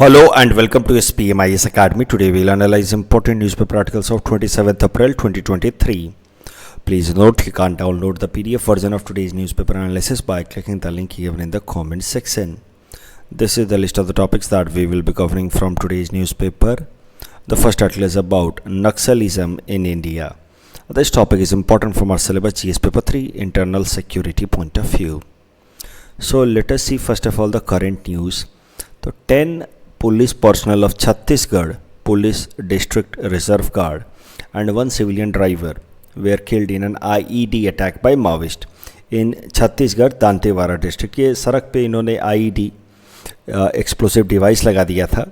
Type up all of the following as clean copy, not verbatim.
Hello and welcome to SPMIS Academy. Today we'll analyze important newspaper articles of 27th April 2023. Please note you can't download the PDF version of today's newspaper analysis by clicking the link given in the comment section. This is the list of the topics that we will be covering from today's newspaper. The first article is about Naxalism in India. This topic is important from our syllabus GS paper 3 internal security point of view. So let us see first of all the current news. So 10 police personnel of Chhattisgarh Police District Reserve Guard and one civilian driver were killed in an IED attack by Maoist in Chhattisgarh Dantewara district. ये सड़क पे इन्होंने IED explosive device लगा दिया था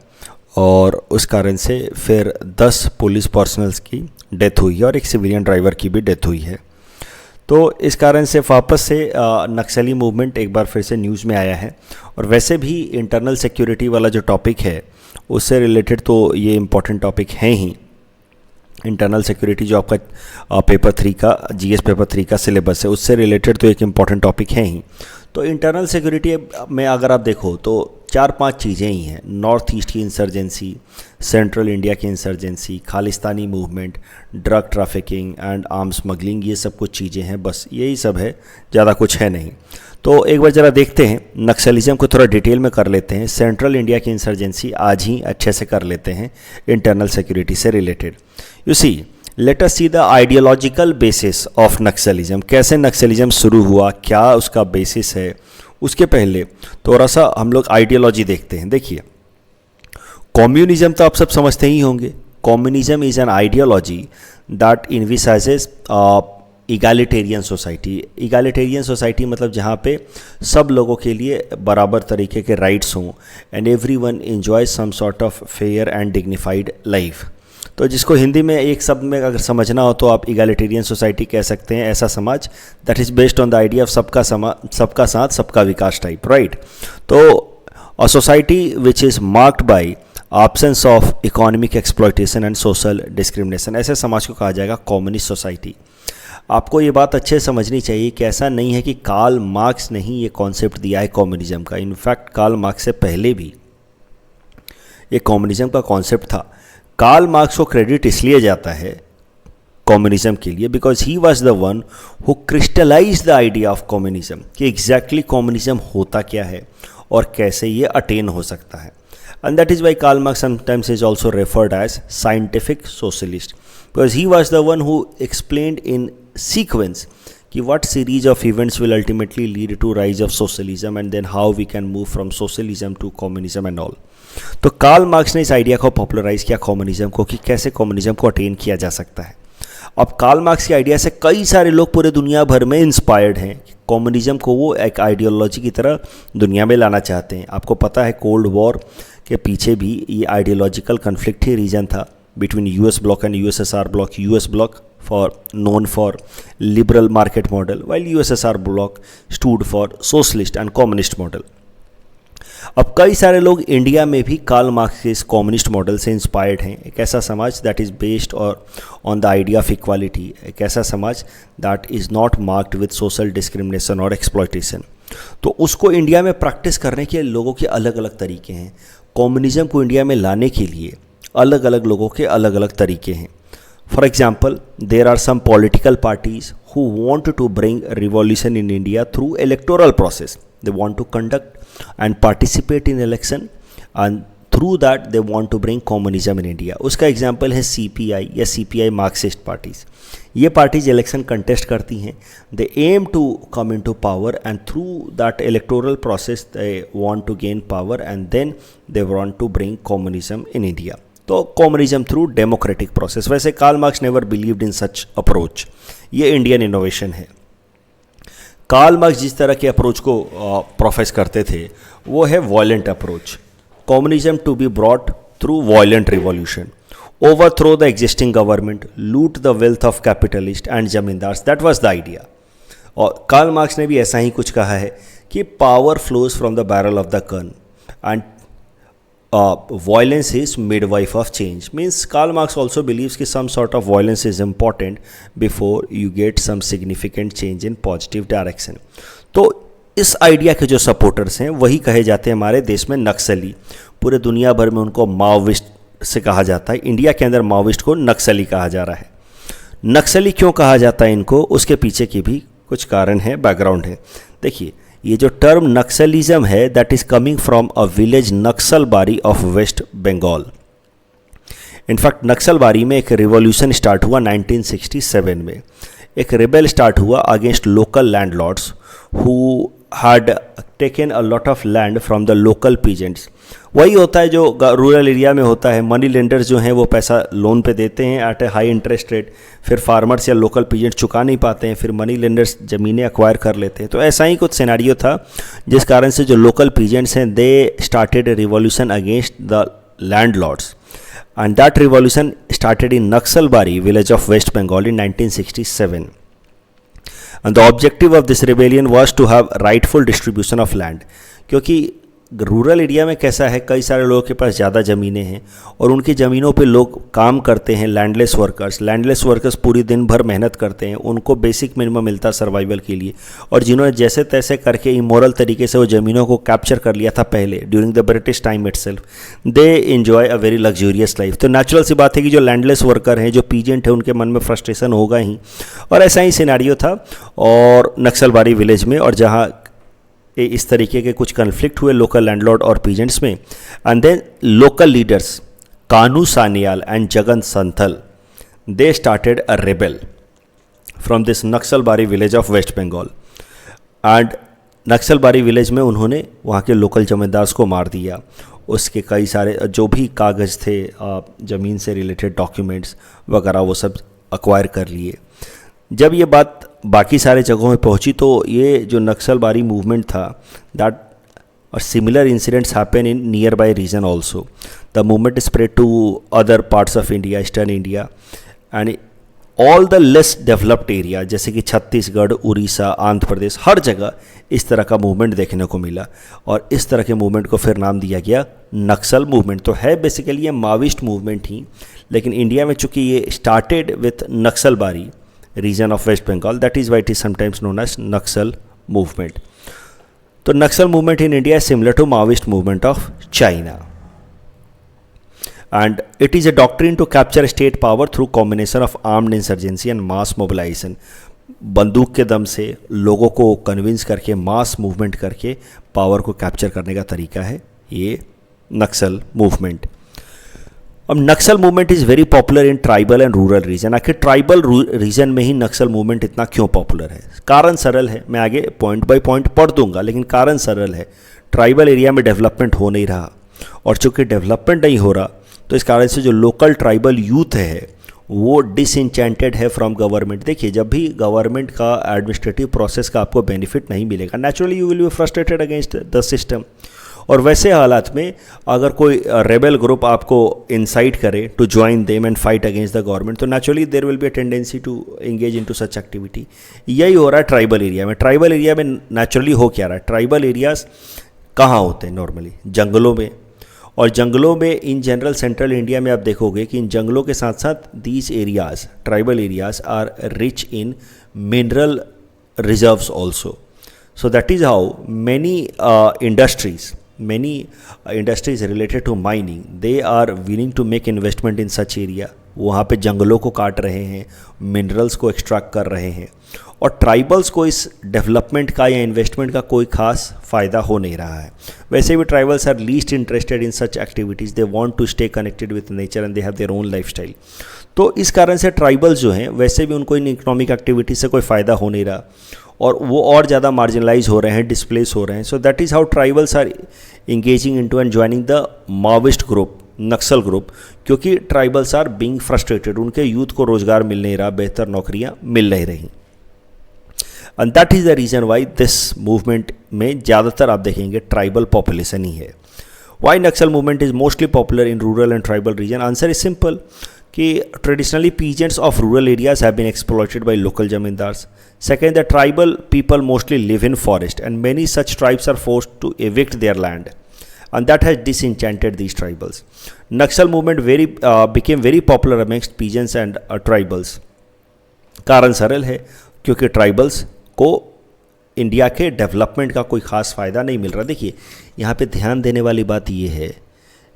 और उस कारण से फिर 10 पुलिस पर्सनल्स की डेथ हुई है और एक सिविलियन ड्राइवर की भी डेथ हुई है। तो इस कारण से वापस से नक्सली मूवमेंट एक बार फिर से न्यूज़ में आया है और वैसे भी इंटरनल सिक्योरिटी वाला जो टॉपिक है उससे रिलेटेड तो ये इम्पॉर्टेंट टॉपिक है ही। इंटरनल सिक्योरिटी जो आपका पेपर 3 का जीएस पेपर 3 का सिलेबस है उससे रिलेटेड तो एक इम्पॉर्टेंट टॉपिक है ही। तो इंटरनल सिक्योरिटी में अगर आप देखो तो 4-5 चीज़ें ही हैं। नॉर्थ ईस्ट की इंसर्जेंसी, सेंट्रल इंडिया की insurgency, Khalistani movement, drug trafficking and arm smuggling, ये सब कुछ चीज़ें हैं, बस यही सब है, ज़्यादा कुछ है नहीं। तो एक बार ज़रा देखते हैं नक्सलिज्म को थोड़ा डिटेल में कर लेते हैं। सेंट्रल इंडिया की इंसर्जेंसी आज ही अच्छे से कर लेते हैं इंटरनल सिक्योरिटी से related. You see let us see the ideological basis of Naxalism. कैसे नक्सलिज्म शुरू हुआ, क्या उसका बेसिस है, उसके पहले थोड़ा सा हम लोग आइडियोलॉजी देखते हैं। देखिए कम्युनिज्म तो आप सब समझते ही होंगे। Communism is an ideology that envisages egalitarian society. Egalitarian society मतलब जहाँ पे सब लोगों के लिए बराबर तरीके के राइट्स हों and everyone enjoy some sort of fair and dignified life. तो जिसको हिंदी में एक शब्द में अगर समझना हो तो आप इगैलिटेरियन सोसाइटी कह सकते हैं, ऐसा समाज that is based on the idea of सबका साथ सबका विकास टाइप, राइट। तो a society which is marked by absence of economic exploitation and social discrimination, ऐसे समाज को कहा जाएगा कम्युनिस्ट सोसाइटी। आपको ये बात अच्छे समझनी चाहिए कि ऐसा नहीं है कि कार्ल मार्क्स ने ही ये कॉन्सेप्ट दिया है कम्युनिज्म का। इनफैक्ट कार्ल मार्क्स से पहले भी ये कम्युनिज्म का कॉन्सेप्ट था। कार्ल मार्क्स को क्रेडिट इसलिए जाता है कम्युनिज्म के लिए because he was the one who crystallise the idea of communism कि एग्जैक्टली कम्युनिज्म होता क्या है और कैसे ये अटेन हो सकता है। And that is why Karl Marx sometimes is also referred as scientific socialist because he was the one who explained in sequence कि what series of events will ultimately lead to rise of socialism and then how we can move from socialism to communism and all। तो Karl Marx ने इस idea को popularise किया communism को कि कैसे communism को अटेन किया जा सकता है। अब कार्ल मार्क्स के आइडिया से कई सारे लोग पूरे दुनिया भर में इंस्पायर्ड हैं। कम्युनिज्म को वो एक आइडियोलॉजी की तरह दुनिया में लाना चाहते हैं। आपको पता है कोल्ड वॉर के पीछे भी ये आइडियोलॉजिकल कन्फ्लिक्ट ही रीजन था between US bloc and USSR bloc। US bloc known for liberal market model while USSR bloc stood for socialist and communist model। अब कई सारे लोग इंडिया में भी कार्ल मार्क्स के इस कम्युनिस्ट मॉडल से इंस्पायर्ड हैं। एक ऐसा समाज दैट इज़ बेस्ड और on the idea of equality, एक ऐसा समाज that is not marked with social discrimination और एक्सप्लॉयटेशन। तो उसको इंडिया में प्रैक्टिस करने के लोगों के अलग अलग तरीके हैं। कम्युनिज्म को इंडिया में लाने के लिए अलग अलग लोगों के अलग अलग तरीके हैं। For example there are some political parties who want to bring revolution in India through electoral process. They want to conduct and participate in election and through that they want to bring communism in India. उसका example है CPI या CPI Marxist parties. ये parties election contest करती हैं। They aim to come into power and through that electoral process they want to gain power and then they want to bring communism in India. तो communism through democratic process. वैसे Karl Marx never believed in such approach, ये Indian innovation है। Karl Marx जिस तरह के approach को profess करते थे वो है violent approach. Communism to be brought through violent revolution, overthrow the existing government, loot the wealth of capitalist and zamindars, that was the idea. और कार्ल मार्क्स ने भी ऐसा ही कुछ कहा है कि power flows from the barrel of the gun and violence is midwife of change। means Karl Marx also believes कि some sort of violence is important before you get some significant change in positive direction। तो इस idea के जो supporters हैं वही कहे जाते हैं हमारे देश में नक्सली। पूरे दुनिया भर में उनको माओविस्ट से कहा जाता है, इंडिया के अंदर माओविस्ट को नक्सली कहा जा रहा है। नक्सली क्यों कहा जाता है इनको, उसके पीछे की भी कुछ कारण है, बैकग्राउंड है। देखिए, ये जो टर्म नक्सलिज्म है that is coming from a village Naxalbari of West Bengal. In fact Naxalbari में एक रिवॉल्यूशन स्टार्ट हुआ 1967 में। एक रिबेल स्टार्ट हुआ against local landlords who had taken a lot of land from the local peasants. वही होता है जो रूरल एरिया में होता है, मनी लेंडर्स जो हैं वो पैसा लोन पे देते हैं एट ए हाई इंटरेस्ट रेट, फिर फार्मर्स या लोकल पीजेंट चुका नहीं पाते हैं, फिर मनी लेंडर्स ज़मीनें एक्वायर कर लेते हैं। तो ऐसा ही कुछ सिनेरियो था जिस कारण से जो लोकल पीजेंट्स हैं they started A revolution against the landlords and that revolution started in Naxalbari village of West Bengal in 1967, and the objective of this rebellion was to have rightful distribution of land। क्योंकि rural area में कैसा है, कई सारे लोगों के पास ज़्यादा ज़मीनें हैं और उनकी ज़मीनों पे लोग काम करते हैं, लैंडलेस वर्कर्स पूरी दिन भर मेहनत करते हैं, उनको बेसिक मिनिमम मिलता सर्वाइवल के लिए। और जिन्होंने जैसे तैसे करके इमोरल तरीके से वो ज़मीनों को कैप्चर कर लिया था पहले during the British time itself, they enjoy a very luxurious life. तो नेचुरल सी बात है कि जो लैंडलेस वर्कर हैं, जो पीजेंट है, उनके मन में फ्रस्ट्रेशन होगा ही। और ऐसा ही सिनेरियो था और नक्सलबारी विलेज में, और जहाँ इस तरीके के कुछ कन्फ्लिक्ट हुए लोकल लैंडलॉर्ड और पीजेंट्स में। And then local leaders Kanu Sanyal and Jagan Santhal they started a rebel from this Naxalbari village of West Bengal. And Naxalbari village में उन्होंने वहाँ के लोकल जमींदार्स को मार दिया, उसके कई सारे जो भी कागज़ थे, ज़मीन से रिलेटेड डॉक्यूमेंट्स वगैरह वो सब अक्वायर कर लिए। जब ये बात बाकी सारे जगहों में पहुंची तो ये जो नक्सलबारी मूवमेंट था दैट और similar incidents happen in nearby region also. The movement spread to other parts of India, eastern India and all the less developed area जैसे कि छत्तीसगढ़, उड़ीसा, आंध्र प्रदेश, हर जगह इस तरह का मूवमेंट देखने को मिला। और इस तरह के मूवमेंट को फिर नाम दिया गया नक्सल मूवमेंट। तो है बेसिकली ये माविस्ट मूवमेंट ही, लेकिन इंडिया में चूँकि ये started with Naxalbari region of West Bengal, that is why it is sometimes known as Naxal movement. तो Naxal movement in India is similar to Maoist movement of China, and it is a doctrine to capture state power through combination of armed insurgency and mass mobilization। बंदूक के दम से लोगों को convince करके mass movement करके power को capture करने का तरीका है ये नक्सल मूवमेंट। अब Naxal movement is very popular in tribal and rural region. आखिर ट्राइबल रीजन में ही नक्सल मूवमेंट इतना क्यों पॉपुलर है? कारण सरल है, मैं आगे पॉइंट बाय पॉइंट पढ़ दूंगा, लेकिन कारण सरल है। ट्राइबल एरिया में डेवलपमेंट हो नहीं रहा, और चूँकि डेवलपमेंट नहीं हो रहा तो इस कारण से जो लोकल ट्राइबल यूथ है वो डिसइंचेंटेड है फ्रॉम गवर्नमेंट। देखिए, जब भी गवर्नमेंट का एडमिनिस्ट्रेटिव प्रोसेस का आपको बेनिफिट नहीं मिलेगा, naturally you will be frustrated against the system. और वैसे हालात में अगर कोई रेबेल ग्रुप आपको इंसाइट करे to join them and fight against the government, तो naturally there will be a tendency to engage into such activity. यही हो रहा है ट्राइबल एरिया में। ट्राइबल एरिया में नेचुरली हो क्या रहा है, ट्राइबल एरियाज कहाँ होते हैं नॉर्मली? जंगलों में। और जंगलों में इन जनरल सेंट्रल इंडिया में आप देखोगे कि इन जंगलों के साथ साथ these areas, tribal areas are rich in mineral reserves also. So that is how many industries related to mining, they are willing to make investment in such area। वहाँ पे जंगलों को काट रहे हैं, मिनरल्स को एक्सट्रैक्ट कर रहे हैं, और ट्राइबल्स को इस डेवलपमेंट का या इन्वेस्टमेंट का कोई खास फ़ायदा हो नहीं रहा है। वैसे भी tribals are least interested in such activities, they want to stay connected with nature and they have their own lifestyle. तो इस कारण से ट्राइबल्स जो हैं वैसे भी उनको इन इकोनॉमिक एक्टिविटी से कोई फ़ायदा हो नहीं रहा, और वो और ज़्यादा मार्जिनलाइज हो रहे हैं, डिस्प्लेस हो रहे हैं। So that is how tribals are engaging into and joining the Maoist group, Naxal group, क्योंकि ट्राइबल्स आर बीइंग फ्रस्ट्रेटेड, उनके यूथ को रोजगार मिल नहीं रहा, बेहतर नौकरियां मिल नहीं रही। And that is the reason why this movement में ज़्यादातर आप देखेंगे ट्राइबल पॉपुलेशन ही है। Why Naxal movement is mostly popular in rural and tribal region? Answer is simple कि traditionally peasants of rural areas have been exploited by local zamindars. Second, the tribal people mostly live in forest, and many such tribes are forced to evict their land, and that has disenchanted these tribals. Naxal movement became very popular amongst peasants and tribals। कारण सरल है, क्योंकि tribals को India के development का कोई ख़ास फ़ायदा नहीं मिल रहा। देखिए यहाँ पे ध्यान देने वाली बात ये है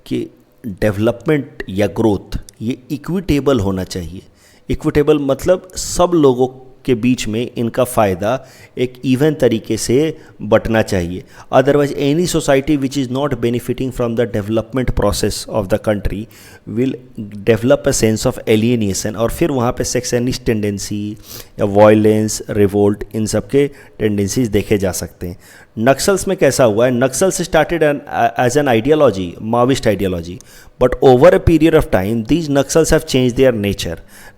कि डेवलपमेंट या ग्रोथ ये इक्विटेबल होना चाहिए। इक्विटेबल मतलब सब लोगों के बीच में इनका फ़ायदा एक इवन तरीके से बंटना चाहिए। Otherwise any society which is not benefiting from the development process of the country will develop a sense of alienation, और फिर वहाँ पे सेक्शनिस्ट टेंडेंसी या वायलेंस, रिवोल्ट, इन सब के टेंडेंसीज देखे जा सकते हैं। नक्सल्स में कैसा हुआ है, Naxals started as an ideology, Maoist ideology, but over a period of time these Naxals have changed their nature.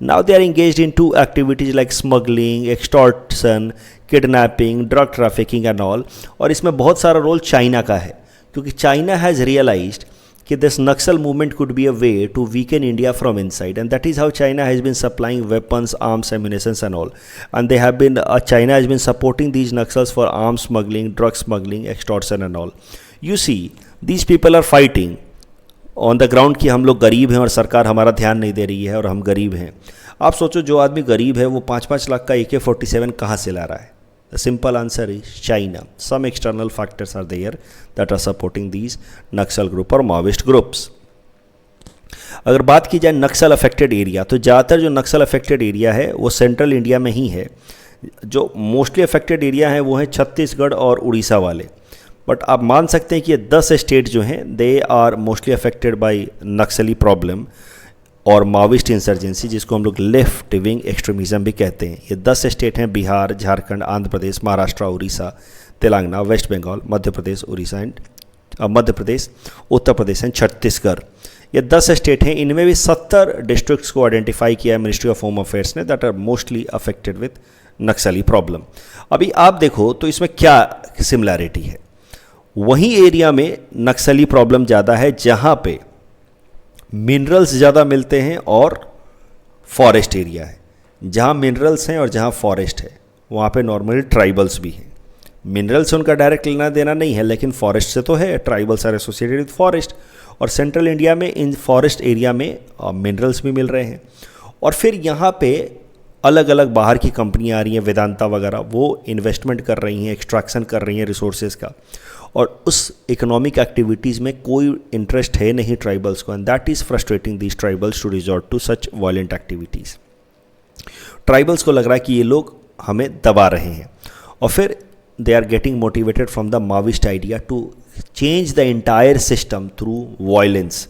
Now they are engaged in two activities like smuggling, extortion, kidnapping, drug trafficking and all. और इसमें बहुत सारा role China का है, क्योंकि China has realized कि this Naxal movement could be a way to weaken India from inside, and that is how China has been supplying weapons, arms, ammunition and all. And they have been China has been supporting these Naxals for arms smuggling, drug smuggling, extortion and all. You see, these people are fighting on the ground कि हम लोग गरीब हैं और सरकार हमारा ध्यान नहीं दे रही है और हम गरीब हैं। आप सोचो जो आदमी गरीब है वो 5-5 लाख का AK-47 कहाँ से ला रहा है? The simple answer is China. Some external factors are there that are supporting these Naxal group और माओइस्ट ग्रुप्स। अगर बात की जाए नक्सल अफेक्टेड एरिया, तो ज़्यादातर जो नक्सल अफेक्टेड एरिया है वो सेंट्रल इंडिया में ही है। जो मोस्टली अफेक्टेड एरिया है वो है छत्तीसगढ़ और उड़ीसा वाले। बट आप मान सकते हैं कि ये 10 स्टेट जो हैं they are mostly affected by Naxali problem और माओइस्ट इंसर्जेंसी, जिसको हम लोग लेफ्ट विंग एक्सट्रीमिज्म भी कहते हैं। ये 10 स्टेट हैं, बिहार, झारखंड, आंध्र प्रदेश, महाराष्ट्र, उड़ीसा, तेलंगाना, वेस्ट बंगाल, मध्य प्रदेश, उड़ीसा एंड मध्य प्रदेश, उत्तर प्रदेश एंड छत्तीसगढ़। ये 10 स्टेट हैं। इनमें भी 70 डिस्ट्रिक्ट्स को आइडेंटिफाई किया है मिनिस्ट्री ऑफ होम अफेयर्स ने that are mostly affected with Naxali problem. अभी आप देखो तो इसमें क्या सिमिलैरिटी है। वहीं एरिया में नक्सली प्रॉब्लम ज़्यादा है जहाँ पे मिनरल्स ज़्यादा मिलते हैं और फॉरेस्ट एरिया है। जहाँ मिनरल्स हैं और जहाँ फॉरेस्ट है वहाँ पे नॉर्मली ट्राइबल्स भी हैं। मिनरल से उनका डायरेक्ट लेना देना नहीं है, लेकिन फॉरेस्ट से तो है। Tribals are associated with forest, और सेंट्रल इंडिया में इन फॉरेस्ट एरिया में मिनरल्स भी मिल रहे हैं। और फिर यहाँ पे अलग अलग बाहर की कंपनियाँ आ रही हैं, वेदांता वगैरह, वो इन्वेस्टमेंट कर रही हैं, एक्सट्रैक्शन कर रही हैं रिसोर्सेज का, और उस इकोनॉमिक एक्टिविटीज़ में कोई इंटरेस्ट है नहीं ट्राइबल्स को, and that is frustrating these tribals to resort to such violent activities. Tribals को लग रहा है कि ये लोग हमें दबा रहे हैं, और फिर they are getting motivated from the Maoist idea to change the entire system through violence.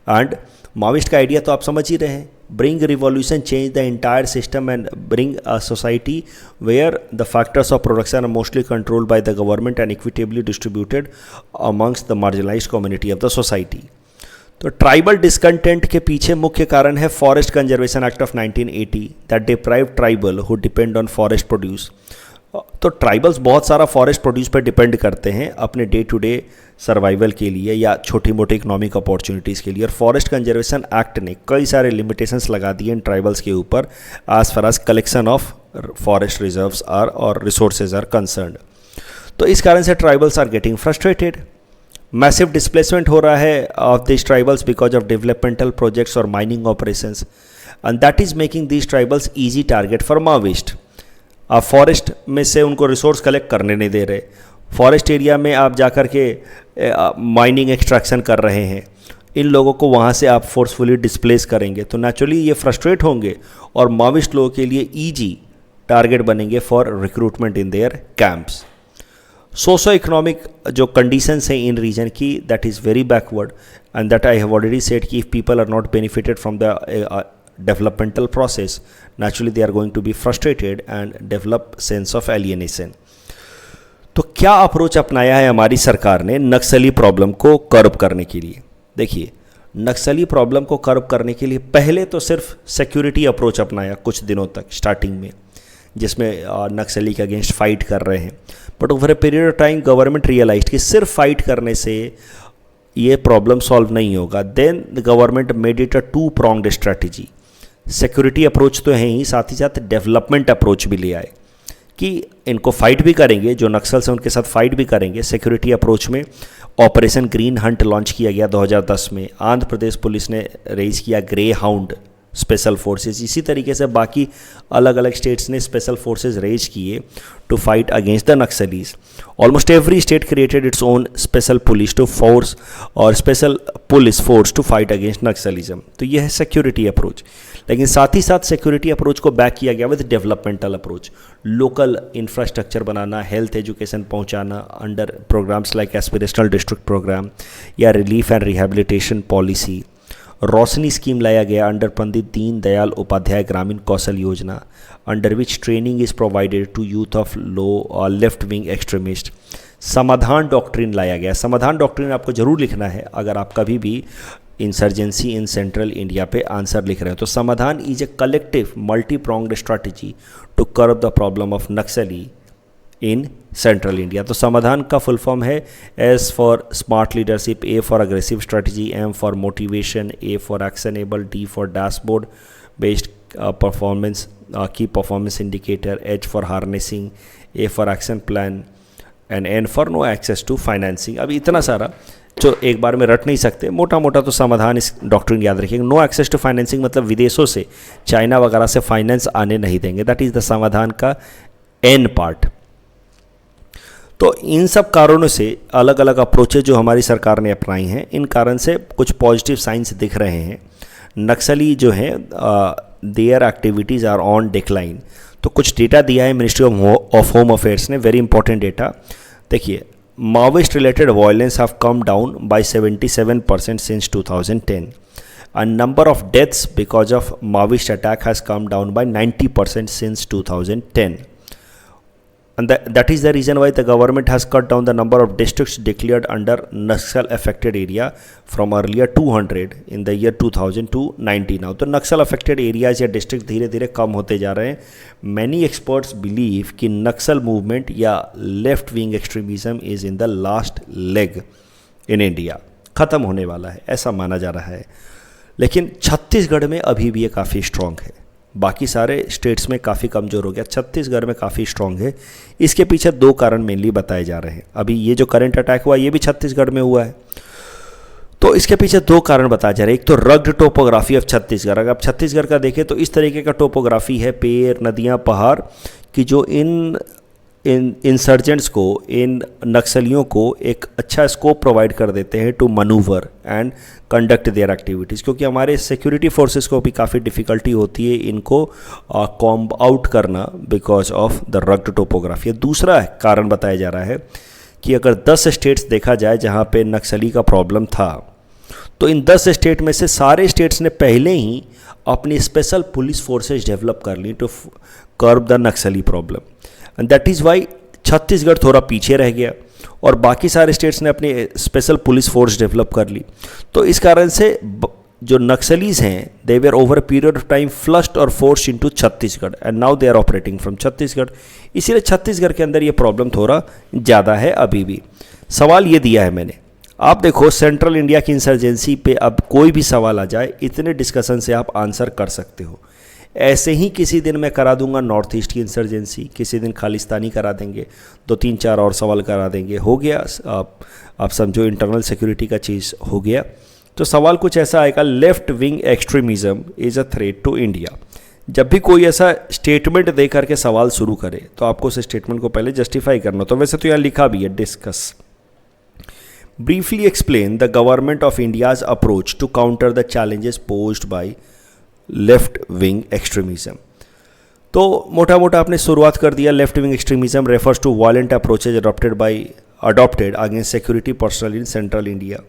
And Maoist का आइडिया तो आप समझ ही रहे हैं, bring revolution, change the entire system and bring a society where the factors of production are mostly controlled by the government and equitably distributed amongst the marginalized community of the society. तो tribal discontent के पीछे मुख्य कारण है forest conservation act of 1980 that deprive tribal who depend on forest produce. तो tribals बहुत सारा forest produce पर डिपेंड करते हैं अपने डे टू डे सर्वाइवल के लिए या छोटी मोटी इकोनॉमिक अपॉर्चुनिटीज़ के लिए, और फॉरेस्ट कंजर्वेशन एक्ट ने कई सारे लिमिटेशंस लगा दिए इन ट्राइबल्स के ऊपर as far as collection of forest reserves are और रिसोर्सेज आर कंसर्न्ड। तो इस कारण से tribals are getting frustrated. Massive displacement हो रहा है of this tribals because of developmental projects और mining operations, and that is making this tribals easy target for Maoist. आप फॉरेस्ट में से उनको रिसोर्स कलेक्ट करने नहीं दे रहे, फॉरेस्ट एरिया में आप जाकर के माइनिंग एक्सट्रैक्शन कर रहे हैं, इन लोगों को वहाँ से आप फोर्सफुली डिस्प्लेस करेंगे तो नेचुरली ये फ्रस्ट्रेट होंगे और माओइस्ट लोगों के लिए ईजी टारगेट बनेंगे for recruitment in their camps. Socio economic जो कंडीशंस हैं इन रीजन की that is very backward, and that I have already said कि if people are not benefited from the developmental process, naturally they are going to be frustrated and develop sense of alienation. तो क्या approach अपनाया है हमारी सरकार ने नक्सली problem को कर्ब करने के लिए? देखिए, नक्सली प्रॉब्लम को कर्ब करने के लिए पहले तो सिर्फ सिक्योरिटी अप्रोच अपनाया कुछ दिनों तक स्टार्टिंग में, जिसमें नक्सली के अगेंस्ट फाइट कर रहे हैं। But over a period of time government realized कि सिर्फ फाइट करने से ये प्रॉब्लम सॉल्व नहीं होगा। Then the government made it a 2-pronged strategy. Security approach तो है ही, साथ ही साथ डेवलपमेंट अप्रोच भी ले आए कि इनको फाइट भी करेंगे, जो नक्सल्स हैं उनके साथ फाइट भी करेंगे। सिक्योरिटी अप्रोच में ऑपरेशन ग्रीन हंट लॉन्च किया गया 2010 में। आंध्र प्रदेश पुलिस ने रेज किया ग्रे हाउंड स्पेशल फोर्सेस। इसी तरीके से बाकी अलग अलग स्टेट्स ने स्पेशल फोर्सेस रेज किए to fight against the Naxalis. Almost every state created its own special police to force और special police force to fight against Naxalism. तो यह है सिक्योरिटी अप्रोच। लेकिन साथ ही साथ सिक्योरिटी अप्रोच को बैक किया गया with developmental approach. Local infrastructure बनाना, हेल्थ एजुकेशन पहुंचाना under programs like aspirational district program या relief and rehabilitation policy. Roshni scheme लाया गया under Pandit Deendayal Upadhyaya Grameen Kaushal Yojana, under which training is provided to youth of low और left wing extremist. Samadhan doctrine लाया गया। समाधान doctrine आपको जरूर लिखना है अगर आप कभी भी इंसर्जेंसी इन सेंट्रल इंडिया पे आंसर लिख रहे हो। तो Samadhan is a collective multi pronged strategy to curb the problem of Naxali in central India. तो समाधान का फुल फॉर्म है S for smart leadership, A for aggressive strategy, M for motivation, A for actionable, D for dashboard based performance key performance indicator, H for harnessing, A for action plan and N for no access to financing. अब इतना सारा जो एक बार में रट नहीं सकते, मोटा मोटा तो समाधान इस डॉक्ट्रिन याद रखिएगा। नो एक्सेस टू फाइनेंसिंग मतलब विदेशों से, चाइना वगैरह से फाइनेंस आने नहीं देंगे। दैट इज़ द समाधान का एन पार्ट। तो इन सब कारणों से अलग अलग अप्रोचेज जो हमारी सरकार ने अपनाई हैं, इन कारण से कुछ पॉजिटिव साइंस दिख रहे हैं। नक्सली जो हैं their activities are on decline. तो कुछ डेटा दिया है मिनिस्ट्री ऑफ होम अफेयर्स ने, वेरी इंपॉर्टेंट डेटा। देखिए, Maoist related violence have come down by 77% since 2010. A number of deaths because of Maoist attack has come down by 90% since 2010. And that is the reason why the government has cut down the number of districts declared under Naxal affected area from earlier 200 in the year 2000 to 90 now. तो नक्सल affected areas या district धीरे धीरे कम होते जा रहे हैं। Many experts believe कि नक्सल movement या left wing extremism is in the last leg in India, ख़त्म होने वाला है ऐसा माना जा रहा है। लेकिन छत्तीसगढ़ में अभी भी ये काफ़ी स्ट्रॉन्ग है, बाकी सारे स्टेट्स में काफ़ी कमज़ोर हो गया, छत्तीसगढ़ में काफ़ी स्ट्रॉन्ग है। इसके पीछे दो कारण मेनली बताए जा रहे हैं। अभी ये जो करंट अटैक हुआ ये भी छत्तीसगढ़ में हुआ है, तो इसके पीछे दो कारण बताए जा रहे हैं। एक तो रग्ड टोपोग्राफी ऑफ छत्तीसगढ़। अगर आप छत्तीसगढ़ का देखें तो इस तरीके का टोपोग्राफी है, पेड़, नदियाँ, पहाड़, कि जो इन इंसर्जेंट्स को, इन नक्सलियों को एक अच्छा स्कोप प्रोवाइड कर देते हैं to manoeuvre and conduct their activities. क्योंकि हमारे सिक्योरिटी फोर्सेस को भी काफ़ी डिफ़िकल्टी होती है इनको कॉम्ब आउट करना because of the rugged topography. दूसरा कारण बताया जा रहा है कि अगर 10 स्टेट्स देखा जाए जहाँ पे नक्सली का प्रॉब्लम था, तो इन 10 स्टेट में से सारे स्टेट्स ने पहले ही अपनी स्पेशल पुलिस फोर्सेज डेवलप कर ली to curb the Naxali problem. And that is why Chhattisgarh थोड़ा पीछे रह गया और बाकी सारे स्टेट्स ने अपनी स्पेशल पुलिस फोर्स डेवलप कर ली। तो इस कारण से जो नक्सलीज हैं they were over period of time flushed और forced into Chhattisgarh and now they are operating from Chhattisgarh. इसीलिए छत्तीसगढ़ के अंदर ये प्रॉब्लम थोड़ा ज़्यादा है अभी भी। सवाल ये दिया है मैंने, आप देखो सेंट्रल इंडिया की इंसर्जेंसी पे अब कोई भी सवाल आ जाए, इतने डिस्कशन से आप आंसर कर सकते हो। ऐसे ही किसी दिन मैं करा दूंगा नॉर्थ ईस्ट की इंसर्जेंसी, किसी दिन खालिस्तानी करा देंगे, 2-3-4 और सवाल करा देंगे, हो गया। आप समझो इंटरनल सिक्योरिटी का चीज़ हो गया। तो सवाल कुछ ऐसा आएगा, left wing extremism is a threat to India. जब भी कोई ऐसा स्टेटमेंट दे करके सवाल शुरू करे तो आपको उस स्टेटमेंट को पहले जस्टिफाई करना। तो वैसे तो यहाँ लिखा भी है, discuss briefly explain the government of India's approach to counter the challenges posed by left wing extremism। तो मोटा मोटा आपने शुरुआत कर दिया। Left wing extremism refers to violent approaches adopted against security personnel in central India।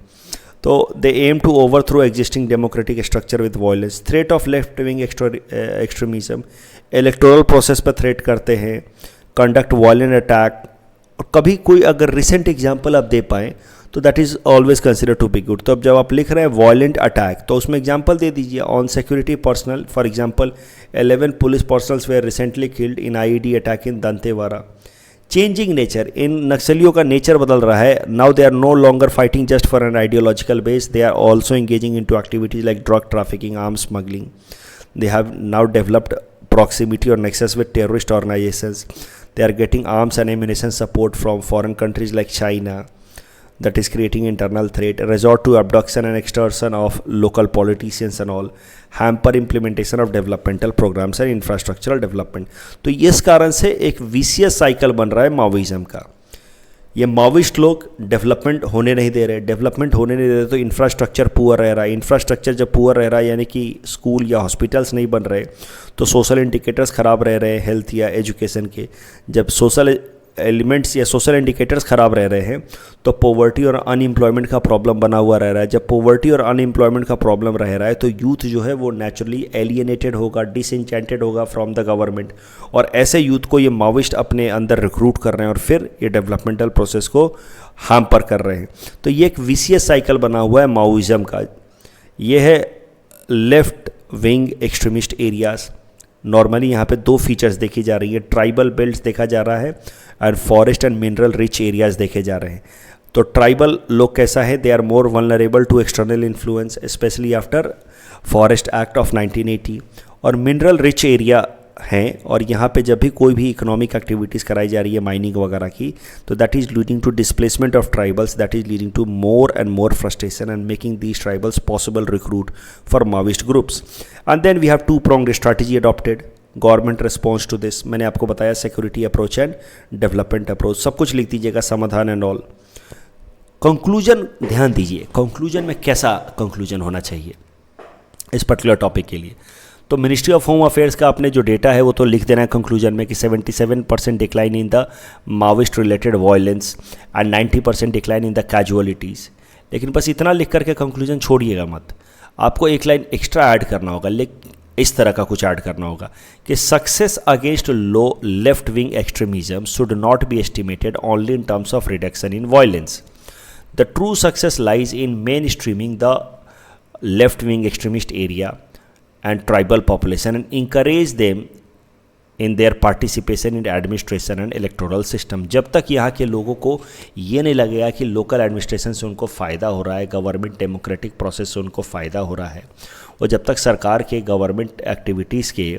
तो they aim to overthrow existing democratic structure with violence। threat of left wing extremism electoral process पर threat करते हैं, conduct violent attack। और कभी कोई अगर recent example आप दे पाएँ तो that is always consider to be good. तो अब जब आप लिख रहे हैं वायलेंट अटैक तो उसमें एग्जाम्पल दे दीजिए on security personnel. For example 11 police personnels were recently killed in IED attack in Dantewada. Changing nature, इन नक्सलियों का नेचर बदल रहा है। Now they are no longer fighting just for an ideological base, they are also engaging in to activities like drug trafficking, arm smuggling. They have now developed proximity or nexus with terrorist organizations. They are getting arms and ammunition support from foreign countries like China. that is creating internal threat, resort to abduction and extortion of local politicians and all, hamper implementation of developmental programs and infrastructural development। तो इस कारण से एक vicious cycle बन रहा है Maoism का। ये माओइस्ट लोग डेवलपमेंट होने नहीं दे रहे, डेवलपमेंट होने नहीं दे रहे तो इंफ्रास्ट्रक्चर पुअर रह रहा है, इंफ्रास्ट्रक्चर जब पुअर रह रहा है यानी कि स्कूल या हॉस्पिटल्स नहीं बन रहे तो सोशल इंडिकेटर्स ख़राब रह रहे हैं हेल्थ या एजुकेशन के। जब सोशल एलिमेंट्स या सोशल इंडिकेटर्स ख़राब रह रहे हैं तो पॉवर्टी और अनएम्प्लॉयमेंट का प्रॉब्लम बना हुआ रह रहा है। जब पॉवर्टी और अनएम्प्लॉयमेंट का प्रॉब्लम रह रहा है तो यूथ जो है वो नेचुरली एलिएनेटेड होगा, डिसइंचेंटेड होगा फ्रॉम द गवर्नमेंट, और ऐसे यूथ को ये माओइस्ट अपने अंदर रिक्रूट कर रहे हैं और फिर ये डेवलपमेंटल प्रोसेस को हैम्पर कर रहे हैं। तो ये एक विशियस साइकिल बना हुआ है माओइज्म का। ये है left wing extremist areas. Normally यहाँ पे दो फीचर्स देखी जा रही है, ट्राइबल बेल्ट देखा जा रहा है and forest and mineral rich areas देखे जा रहे हैं। तो ट्राइबल लोग कैसा है, they are more vulnerable to external influence especially after forest act of 1980, और मिनरल रिच एरिया हैं, और यहाँ पे जब भी कोई भी इकोनॉमिक एक्टिविटीज़ कराई जा रही है माइनिंग वगैरह की तो that is leading to displacement of tribals, that is leading to more and more frustration and making these tribals possible recruit for Maoist groups. And then we have two pronged strategy adopted, government response to this. मैंने आपको बताया security approach and development approach, सब कुछ लिख दीजिएगा, समाधान and all. Conclusion ध्यान दीजिए, कंक्लूजन में कैसा कंक्लूजन होना चाहिए इस पर्टिकुलर टॉपिक के लिए। तो मिनिस्ट्री ऑफ होम अफेयर्स का आपने जो डेटा है वो तो लिख देना है कंक्लूजन में कि 77% decline in the Maoist related violence and 90% decline in the casualties. लेकिन बस इतना लिख करके कंक्लूजन छोड़िएगा मत, आपको एक लाइन एक्स्ट्रा ऐड करना होगा, इस तरह का कुछ ऐड करना होगा कि success against low left wing extremism should not be estimated only in terms of reduction in violence. The true success lies in main streaming the left wing extremist area and tribal population and encourage them in their participation in administration and electoral system। जब तक यहाँ के लोगों को ये नहीं लगेगा कि लोकल एडमिनिस्ट्रेशन से उनको फ़ायदा हो रहा है, गवर्नमेंट डेमोक्रेटिक प्रोसेस से उनको फ़ायदा हो रहा है, और जब तक सरकार के गवर्नमेंट एक्टिविटीज़ के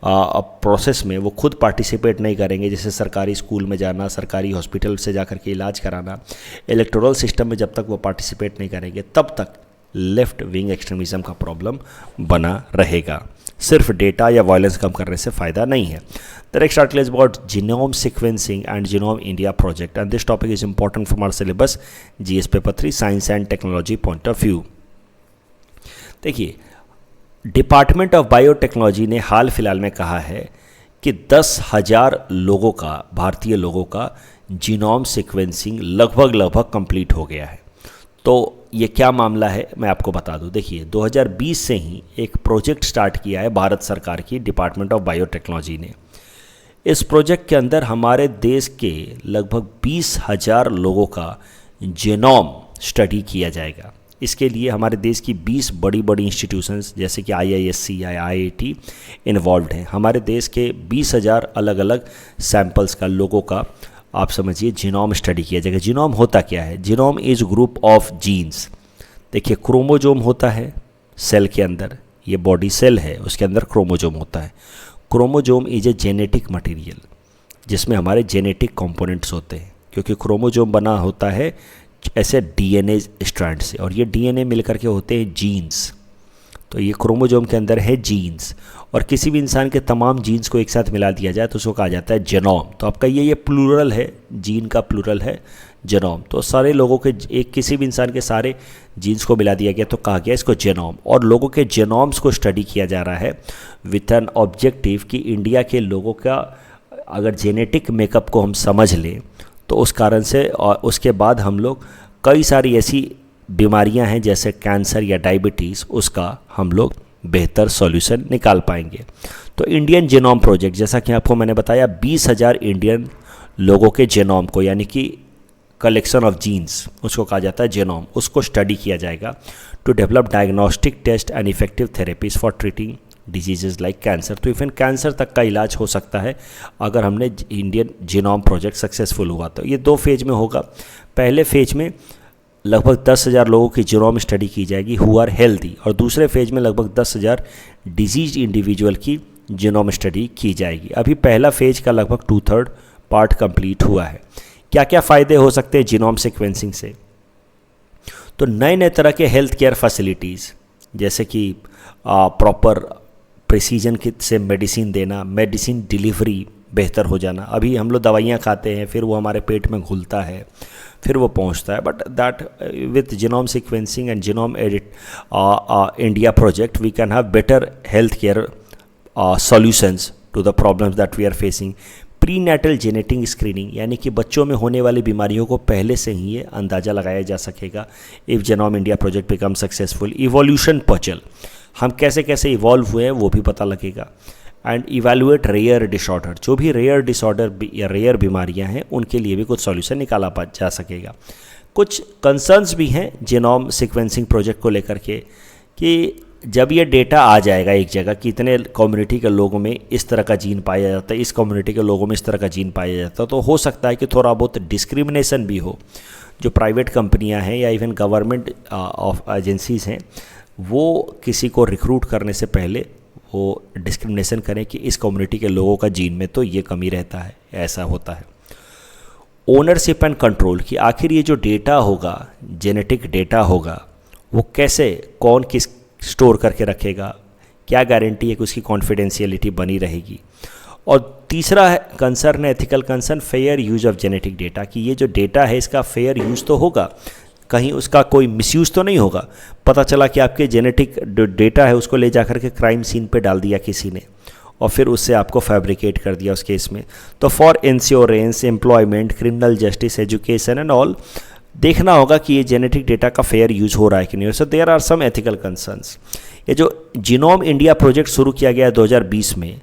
प्रोसेस में वो खुद पार्टिसिपेट नहीं करेंगे, जैसे सरकारी स्कूल में जाना, सरकारी हॉस्पिटल से जा कर के इलाज कराना, इलेक्टोरल सिस्टम में जब तक वो पार्टिसिपेट नहीं करेंगे तब तक लेफ्ट विंग एक्सट्रीमिज्म का प्रॉब्लम बना रहेगा। सिर्फ डेटा या वायलेंस कम करने से फ़ायदा नहीं है। The next article is about genome sequencing and genome India project and this topic is important from our syllabus GS paper 3 science and technology point of view. देखिए, डिपार्टमेंट ऑफ बायोटेक्नोलॉजी ने हाल फिलहाल में कहा है कि 10,000 लोगों का, भारतीय लोगों का जीनोम सीक्वेंसिंग लगभग कंप्लीट हो गया है। तो ये क्या मामला है मैं आपको बता दूं। देखिए, 2020 से ही एक प्रोजेक्ट स्टार्ट किया है भारत सरकार की डिपार्टमेंट ऑफ बायोटेक्नोलॉजी ने। इस प्रोजेक्ट के अंदर हमारे देश के लगभग 20,000 लोगों का जीनोम स्टडी किया जाएगा। इसके लिए हमारे देश की 20 बड़ी बड़ी इंस्टीट्यूशंस जैसे कि IISc या IIT इन्वॉल्व हैं। हमारे देश के 20,000 अलग अलग सैंपल्स का, लोगों का आप समझिए जीनोम स्टडी किया जाएगा। जीनोम होता क्या है? Genome is group of genes. देखिए, क्रोमोजोम होता है सेल के अंदर, ये बॉडी सेल है, उसके अंदर क्रोमोजोम होता है। Chromosome is a genetic material जिसमें हमारे जेनेटिक कंपोनेंट्स होते हैं, क्योंकि क्रोमोजोम बना होता है ऐसे DNA स्ट्रैंड से, और ये DNA मिलकर के होते हैं जीन्स। तो ये क्रोमोजोम के अंदर है जीन्स, और किसी भी इंसान के तमाम जीन्स को एक साथ मिला दिया जाए तो उसको कहा जाता है जेनोम। तो आपका ये प्लूरल है, जीन का प्लूरल है जेनोम। तो सारे लोगों के, एक किसी भी इंसान के सारे जीन्स को मिला दिया गया तो कहा गया इसको जेनोम। और लोगों के जेनोम्स को स्टडी किया जा रहा है विथ एन ऑब्जेक्टिव कि इंडिया के लोगों का अगर जेनेटिक मेकअप को हम समझ लें तो उस कारण से, और उसके बाद हम लोग कई सारी ऐसी बीमारियां हैं जैसे कैंसर या डायबिटीज़, उसका हम लोग बेहतर सॉल्यूशन निकाल पाएंगे। तो इंडियन जीनोम प्रोजेक्ट, जैसा कि आपको मैंने बताया, 20,000 इंडियन लोगों के जीनोम को, यानी कि कलेक्शन ऑफ जीन्स, उसको कहा जाता है जीनोम, उसको स्टडी किया जाएगा to develop diagnostic test and effective therapies for treating diseases like cancer. तो इवन कैंसर तक का इलाज हो सकता है अगर हमने इंडियन जीनोम प्रोजेक्ट सक्सेसफुल हुआ तो। ये 2 फेज में होगा। पहले फेज में लगभग 10,000 लोगों की जीनोम स्टडी की जाएगी हु आर हेल्दी, और दूसरे फेज में लगभग 10,000 डिजीज इंडिविजुअल की जीनोम स्टडी की जाएगी। अभी पहला फेज का लगभग 2/3 पार्ट कंप्लीट हुआ है। क्या क्या फ़ायदे हो सकते हैं जीनोम सीक्वेंसिंग से? तो नए नए तरह के हेल्थ केयर फैसिलिटीज़, जैसे कि प्रॉपर प्रिसीजन से मेडिसिन देना, मेडिसिन डिलीवरी बेहतर हो जाना। अभी हम लोग दवाइयाँ खाते हैं, फिर वो हमारे पेट में घुलता है, फिर वो पहुंचता है, but that with genome sequencing and genome edit India project we can have better health care solutions to the problems that we are facing. Prenatal genetic screening, यानी कि बच्चों में होने वाली बीमारियों को पहले से ही ये अंदाज़ा लगाया जा सकेगा if genome India project become successful. Evolution puzzle, हम कैसे कैसे इवॉल्व हुए हैं वो भी पता लगेगा। एंड इवेलुएट रेयर डिसऑर्डर, जो भी रेयर डिसऑर्डर या रेयर बीमारियां हैं उनके लिए भी कुछ सॉल्यूशन निकाला जा सकेगा। कुछ कंसर्न्स भी हैं जीनोम सीक्वेंसिंग प्रोजेक्ट को लेकर के कि जब ये डेटा आ जाएगा एक जगह कि इतने कम्युनिटी के लोगों में इस तरह का जीन पाया जाता है, इस कम्युनिटी के लोगों में इस तरह का जीन पाया जाता है, तो हो सकता है कि थोड़ा बहुत डिस्क्रिमिनेशन भी हो। जो प्राइवेट कंपनियां हैं या इवन गवर्नमेंट ऑफ एजेंसीज हैं, वो किसी को रिक्रूट करने से पहले वो डिस्क्रिमिनेशन करें कि इस कम्युनिटी के लोगों का जीन में तो ये कमी रहता है, ऐसा होता है। ओनरशिप एंड कंट्रोल, कि आखिर ये जो डेटा होगा, जेनेटिक डेटा होगा, वो कैसे, कौन किस स्टोर करके रखेगा, क्या गारंटी है कि उसकी कॉन्फिडेंशियलिटी बनी रहेगी। और तीसरा है concern, ethical concern, fair use of genetic data, कि ये जो डेटा है इसका फेयर यूज़ तो होगा, कहीं उसका कोई मिसयूज़ तो नहीं होगा। पता चला कि आपके जेनेटिक डेटा है उसको ले जा कर के क्राइम सीन पे डाल दिया किसी ने और फिर उससे आपको फैब्रिकेट कर दिया उस केस में। तो for insurance, employment, criminal justice, education and all, देखना होगा कि ये जेनेटिक डेटा का फेयर यूज़ हो रहा है कि नहीं। So there are some ethical concerns. ये जो जीनोम इंडिया प्रोजेक्ट शुरू किया गया 2020 में,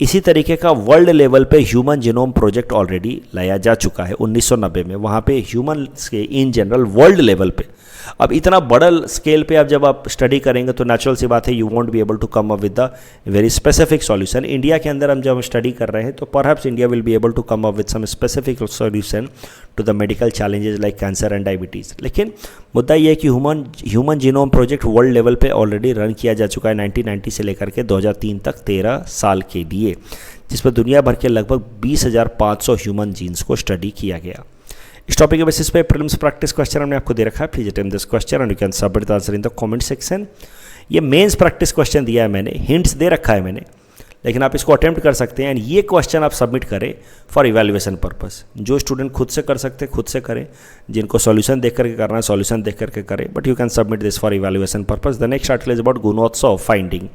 इसी तरीके का वर्ल्ड लेवल पे ह्यूमन जीनोम प्रोजेक्ट ऑलरेडी लाया जा चुका है 1990 में। वहाँ पे ह्यूमन के इन जनरल वर्ल्ड लेवल पे, अब इतना बड़ा स्केल पे अब जब आप स्टडी करेंगे तो नेचुरल सी बात है you won't be able to come up with the very specific solution. India के अंदर हम जब स्टडी कर रहे हैं तो perhaps India will be able to come up with some specific solution to the medical challenges like cancer and diabetes. लेकिन मुद्दा ये है कि human genome project world level पे ऑलरेडी रन किया जा चुका है 1990 से लेकर के 2003 तक 13 साल के लिए, जिस पर दुनिया भर के लगभग 20,500 ह्यूमन जीन्स को स्टडी किया गया। इस टॉपिक के बेसिस पे प्रीलिम्स प्रैक्टिस क्वेश्चन हमने आपको दे रखा है। Please attempt this question and you can submit the answer in the comment section. ये मेंस प्रैक्टिस क्वेश्चन दिया है मैंने, हिंट्स दे रखा है मैंने, लेकिन आप इसको अटेम्प्ट कर सकते हैं एंड ये क्वेश्चन आप सबमिट करें फॉर इवैल्यूएशन पर्पस। जो स्टूडेंट खुद से कर सकते हैं खुद से करें, जिनको सॉल्यूशन देख करके करना है सॉल्यूशन देख करके करें, but you can submit this for evaluation purpose. The next article is about Gunotsav finding.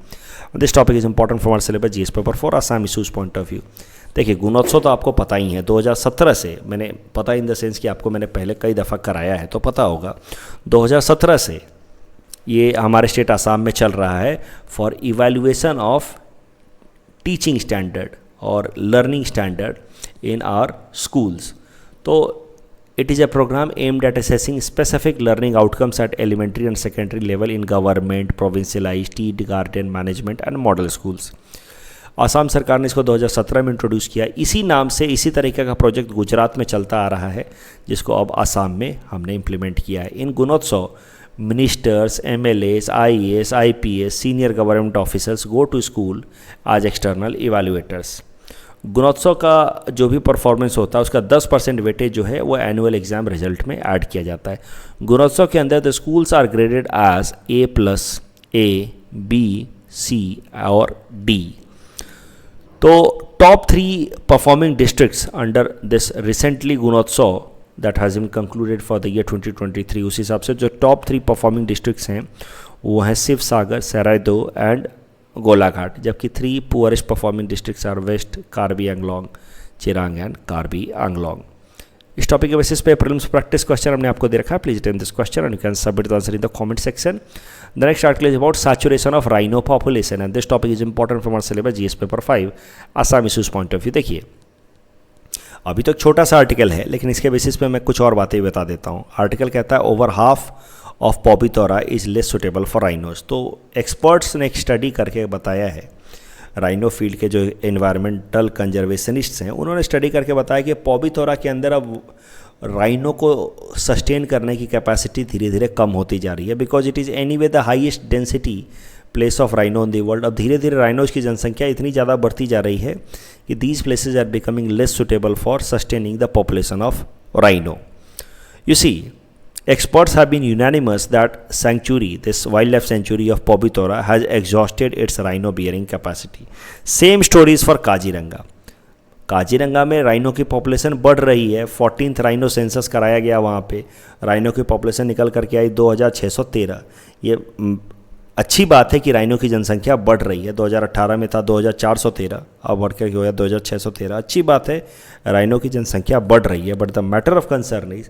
This topic is important for our syllabus GS paper 4 Assam issues point of view. देखिए गुणोत्सव तो आपको पता ही है, 2017 से मैंने पता इन द सेंस कि आपको मैंने पहले कई दफ़ा कराया है तो पता होगा। 2017 से ये हमारे स्टेट आसाम में चल रहा है for evaluation of teaching standard और learning standard in our schools. तो it is a program aimed at assessing specific learning outcomes at elementary and secondary level in government, provincialised, tea garden management and model schools. Assam सरकार ने इसको 2017 में introduce किया। इसी नाम से इसी तरीके का प्रोजेक्ट गुजरात में चलता आ रहा है, जिसको अब आसाम में हमने इम्प्लीमेंट किया है। In Gunotsav ministers, MLAs, IAS, IPS, senior government officers go to school as external evaluators. Gunotsav का जो भी परफॉर्मेंस होता है उसका 10% वेटेज जो है वो एनुअल एग्जाम रिजल्ट में ऐड किया जाता है। गुणोत्सव के अंदर the schools are graded as A+, A, B, C और D। तो top 3 performing districts under this recently Gunotsav that has been concluded for the year 2023, उस हिसाब से जो टॉप 3 परफॉर्मिंग डिस्ट्रिक्ट्स हैं वो हैं शिव सागर, सरायदो एंड गोलाघाट, जबकि 3 poorest performing districts are west Karbi Anglong, Chirang and Karbi Anglong. इस टॉपिक के बेसिस पे प्रीलिम्स प्रैक्टिस क्वेश्चन हमने आपको दे रखा है। Please attempt this question and you can submit the answer in the comment section. The next article is about saturation of rhino population and this topic is important from our syllabus GS paper 5 Assam issues point of view. देखिए अभी तो छोटा सा article है, लेकिन इसके basis पे मैं कुछ और बातें बता देता हूँ। आर्टिकल कहता है over half of Pobitora is less suitable for rhinos. तो एक्सपर्ट्स ने एक स्टडी करके बताया है, राइनो फील्ड के जो एनवायरमेंटल कंजर्वेशनिस्ट्स हैं उन्होंने स्टडी करके बताया कि पॉपितोरा के अंदर अब राइनो को सस्टेन करने की कैपेसिटी धीरे धीरे कम होती जा रही है, because it is any way the highest density place of rhino in the world. अब धीरे धीरे राइनोज की जनसंख्या इतनी ज़्यादा बढ़ती जा रही है कि these places are becoming less suitable for sustaining the population of rhino. You see Experts have been unanimous that sanctuary, this wildlife sanctuary of Pobitora, has exhausted its rhino bearing capacity. Same stories for Kaziranga. Kaziranga में rhino की population बढ़ रही है. 14th rhino census कराया गया वहाँ पे. Rhino की पॉपुलेशन निकल करके आई 2613. ये अच्छी बात है कि राइनो की जनसंख्या बढ़ रही है. 2018 में था 2413, अब बढ़ कर हो गया 2613. अच्छी बात है, राइनो की जनसंख्या बढ़ रही है. But the matter of concern is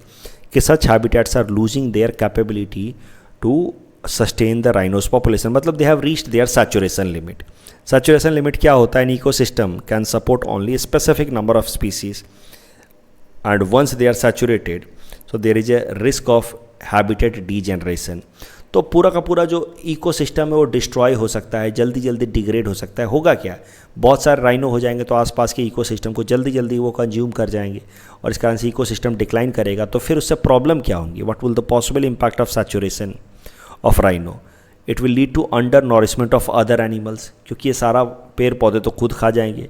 कि such habitats are losing their capability to sustain the rhinos population. मतलब they have reached their saturation limit. Saturation limit क्या होता है? An ecosystem can support only specific number of species and once they are saturated so there is a risk of habitat degeneration. तो पूरा का पूरा जो ecosystem है वो डिस्ट्रॉय हो सकता है, जल्दी जल्दी डिग्रेड हो सकता है. होगा क्या? बहुत सारे राइनो हो जाएंगे तो आसपास के इकोसिस्टम को जल्दी जल्दी वो कंज्यूम कर जाएंगे और इस कारण से इकोसिस्टम डिक्लाइन करेगा. तो फिर उससे प्रॉब्लम क्या होंगी? What will the possible impact of saturation of rhino? It will lead to undernourishment of other animals, क्योंकि ये सारा पेड़ पौधे तो खुद खा जाएंगे.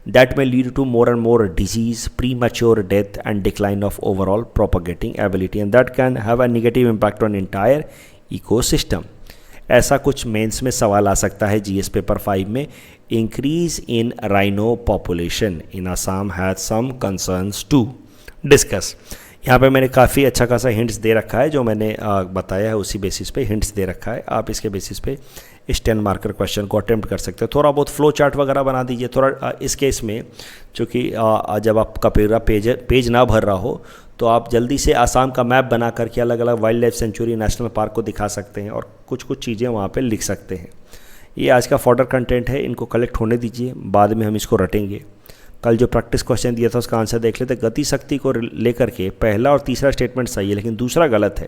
That may lead to more and more disease, premature death and decline of overall propagating ability, and that can have a negative impact on entire ecosystem. ऐसा कुछ मेंस में सवाल आ सकता है जीएस पेपर 5 में. Increase in rhino population in Assam has some concerns to discuss. यहाँ पे मैंने काफ़ी अच्छा खासा हिंट्स दे रखा है, जो मैंने बताया है उसी बेसिस पे हिंट्स दे रखा है. आप इसके बेसिस पे इस 10 मार्कर क्वेश्चन को अटेम्प्ट कर सकते हो. थोड़ा बहुत फ्लो चार्ट वगैरह बना दीजिए. थोड़ा इस केस में चूँकि जब आपका पूरा पेज ना भर रहा हो तो आप जल्दी से आसाम का मैप बना करके अलग अलग wild life sanctuary, national park को दिखा सकते हैं और कुछ कुछ चीज़ें वहाँ पे लिख सकते हैं. ये आज का फॉर्डर कंटेंट है, इनको कलेक्ट होने दीजिए, बाद में हम इसको रटेंगे. कल जो प्रैक्टिस क्वेश्चन दिया था उसका आंसर देख लेते. गति शक्ति को लेकर के पहला और तीसरा स्टेटमेंट सही है लेकिन दूसरा गलत है.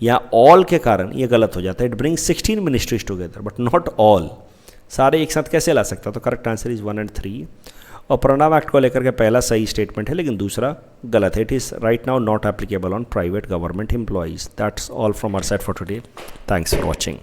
यहाँ ऑल के कारण ये गलत हो जाता है. It brings 16 ministries together but not all. सारे एक साथ कैसे ला सकता? तो करेक्ट आंसर इज 1 and 3. और परिणाम एक्ट को लेकर के पहला सही स्टेटमेंट है लेकिन दूसरा गलत है. It is right now not applicable on private government employees. That's all from our side for today. Thanks for watching.